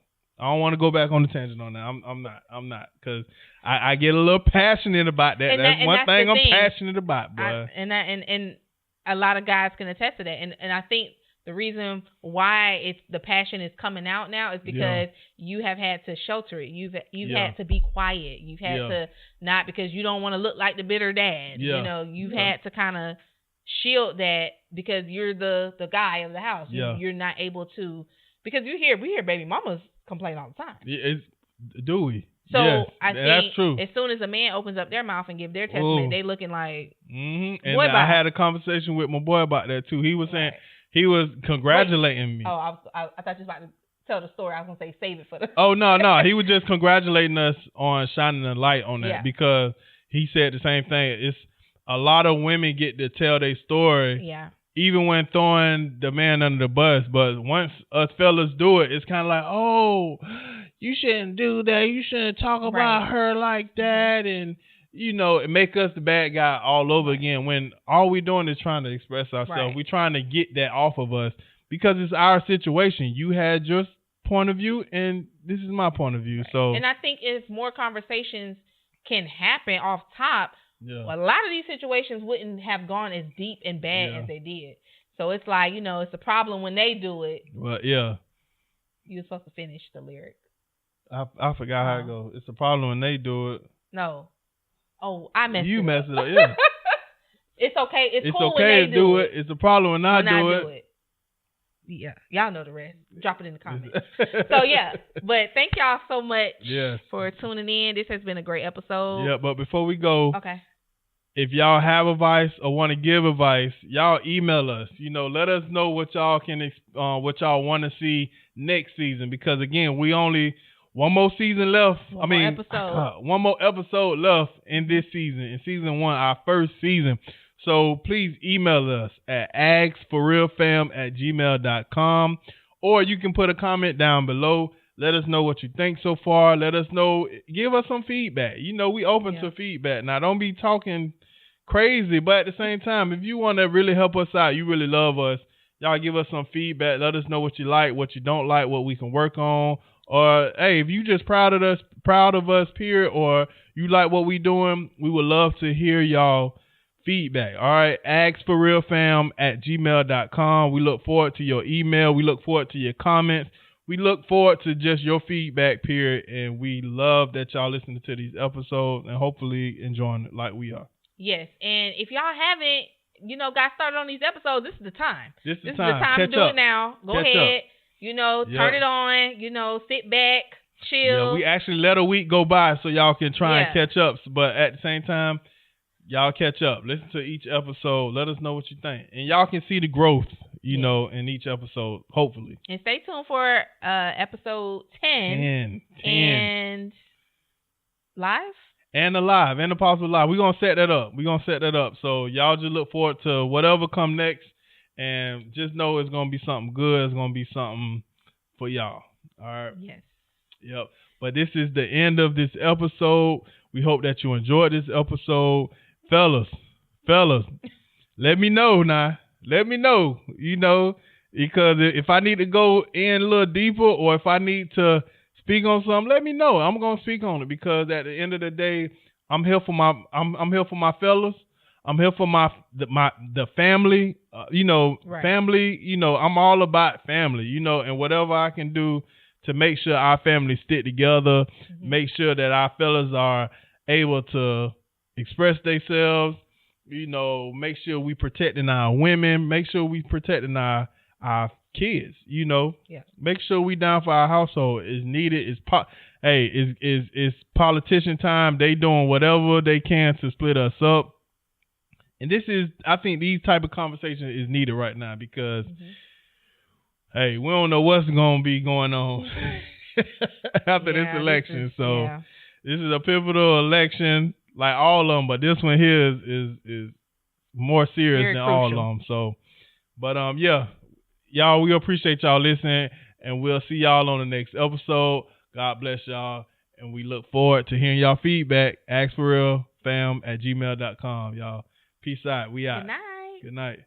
I don't want to go back on the tangent on that. I'm not, because I get a little passionate about that. That's one thing I'm passionate about, boy. And a lot of guys can attest to that. And I think the reason why the passion is coming out now is because you have had to shelter it. You've had to be quiet. You've had to not, because you don't want to look like the bitter dad. You know, you've had to kind of shield that because you're the guy of the house. You're not able to, because we hear baby mamas complain all the time. Do we? So I think that's true. As soon as a man opens up their mouth and give their testament, they looking like. Mm-hmm. And I had a conversation with my boy about that too. He was saying he was congratulating me. Oh, I thought you was about to tell the story. I was gonna say save it for the. Oh no, he was just congratulating us on shining the light on that because he said the same thing. It's a lot of women get to tell their story. Yeah. Even when throwing the man under the bus, but once us fellas do it, it's kind of like, oh, you shouldn't do that. You shouldn't talk about her like that, and it make us the bad guy all over again. When all we doing is trying to express ourselves, we're trying to get that off of us because it's our situation. You had your point of view, and this is my point of view. So, and I think if more conversations can happen off top. Yeah. Well, a lot of these situations wouldn't have gone as deep and bad as they did. So it's like, it's a problem when they do it. Well, yeah. You're supposed to finish the lyric. I forgot how it goes. It's a problem when they do it. No. Oh, I messed it up. You messed it up, yeah. It's okay. It's cool okay when they to do it. It's a problem when I do it. Yeah, y'all know the rest. Drop it in the comments. So, yeah. But thank y'all so much for tuning in. This has been a great episode. Yeah, but before we go. Okay. If y'all have advice or want to give advice, y'all email us. Let us know what y'all what y'all want to see next season. Because again, we only one more season left. One more episode left in this season. In season 1, our first season. So please email us at askforrealfam@gmail.com, or you can put a comment down below. Let us know what you think so far. Let us know. Give us some feedback. We open to feedback. Now, don't be talking crazy, but at the same time, if you want to really help us out, you really love us, y'all give us some feedback. Let us know what you like, what you don't like, what we can work on. Or, hey, if you just proud of us, period, or you like what we doing, we would love to hear y'all feedback. All right, askforrealfam@gmail.com. We look forward to your email. We look forward to your comments. We look forward to just your feedback, period. And we love that y'all listening to these episodes and hopefully enjoying it like we are. Yes. And if y'all haven't, got started on these episodes, this is the time. This is the time to do it now. Go ahead. Turn it on. Sit back, chill. Yeah, we actually let a week go by so y'all can try and catch up. But at the same time, y'all catch up. Listen to each episode. Let us know what you think. And y'all can see the growth, in each episode, hopefully. And stay tuned for episode 10. 10. And live? And the live. And the possible live. We're going to set that up. So y'all just look forward to whatever come next. And just know it's going to be something good. It's going to be something for y'all. All right? Yes. Yep. But this is the end of this episode. We hope that you enjoyed this episode. Fellas, let me know now. Let me know, because if I need to go in a little deeper or if I need to speak on something, let me know. I'm going to speak on it because at the end of the day, I'm here for my fellas. I'm here for the family, family, I'm all about family, and whatever I can do to make sure our family stick together, make sure that our fellas are able to express themselves, make sure we protecting our women, make sure we protecting our kids, make sure we down for our household is needed. It's politician time. They doing whatever they can to split us up. And I think these type of conversations is needed right now because, hey, we don't know what's going to be going on after this election. This is a pivotal election, like all of them, but this one here is more serious than all of them. So, but y'all, we appreciate y'all listening, and we'll see y'all on the next episode. God bless y'all, and we look forward to hearing y'all feedback. askforrealfam@gmail.com, y'all. Peace out. We out. Good night. Good night.